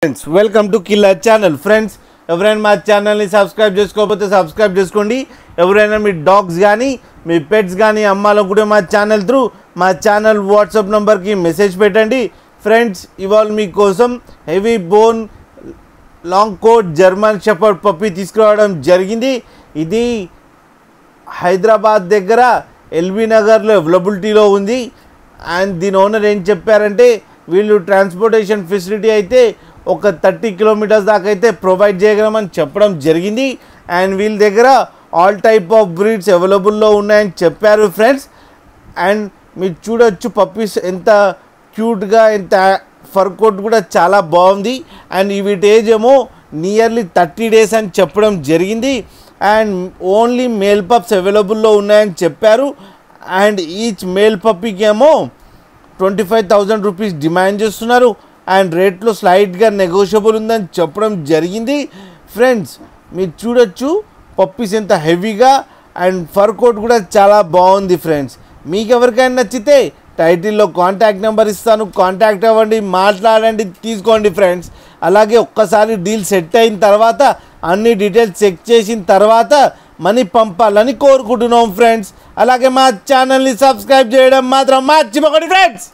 Friends welcome to killer channel. Friends ఎవరైనా మా ఛానల్ని సబ్స్క్రైబ్ చేసుకోకపోతే సబ్స్క్రైబ్ చేసుకోండి. ఎవరైనా మీ డాగ్స్ కానీ మీ పెట్స్ కానీ అమ్మాలనుకుంటే మా ఛానల్ త్రూ మా ఛానల్ వాట్సాప్ నెంబర్కి మెసేజ్ పెట్టండి. ఫ్రెండ్స్ ఇవాళ మీకోసం heavy bone long coat German shepherd puppy తీసుకురావడం జరిగింది. ఇది హైదరాబాద్ దగ్గర ఎల్బీ నగర్లో అవైలబిలిటీలో ఉంది. అండ్ దీని ఓనర్ ఏం చెప్పారంటే వీళ్ళు ట్రాన్స్పోర్టేషన్ ఫెసిలిటీ అయితే ఒక 30 కిలోమీటర్స్ దాకా అయితే ప్రొవైడ్ చేయగలమని చెప్పడం జరిగింది. అండ్ వీళ్ళ దగ్గర ఆల్ టైప్ ఆఫ్ బ్రీడ్స్ అవైలబుల్లో ఉన్నాయని చెప్పారు ఫ్రెండ్స్. అండ్ మీరు చూడొచ్చు పప్పీస్ ఎంత క్యూట్గా, ఎంత ఫర్ కోట్ కూడా చాలా బాగుంది. అండ్ వీటి ఏజ్ ఏమో నియర్లీ 30 డేస్ అని చెప్పడం జరిగింది. అండ్ ఓన్లీ మేల్ పప్స్ అవైలబుల్లో ఉన్నాయని చెప్పారు. అండ్ ఈచ్ మేల్ పప్పీకి ఏమో 25,000 రూపీస్ డిమాండ్ చేస్తున్నారు. అండ్ రేట్లో స్లైట్గా నెగోషియబుల్ ఉందని చెప్పడం జరిగింది. ఫ్రెండ్స్ మీరు చూడొచ్చు పప్పీస్ ఎంత హెవీగా అండ్ ఫర్ కోట్ కూడా చాలా బాగుంది. ఫ్రెండ్స్ మీకు ఎవరికైనా నచ్చితే టైటిల్లో కాంటాక్ట్ నెంబర్ ఇస్తాను, కాంటాక్ట్ అవ్వండి, మాట్లాడండి, తీసుకోండి ఫ్రెండ్స్. అలాగే ఒక్కసారి డీల్ సెట్ అయిన తర్వాత అన్ని డీటెయిల్స్ చెక్ చేసిన తర్వాత మనీ పంపాలని కోరుకుంటున్నాం ఫ్రెండ్స్. అలాగే మా ఛానల్ని సబ్స్క్రైబ్ చేయడం మాత్రం మర్చిపోకండి ఫ్రెండ్స్.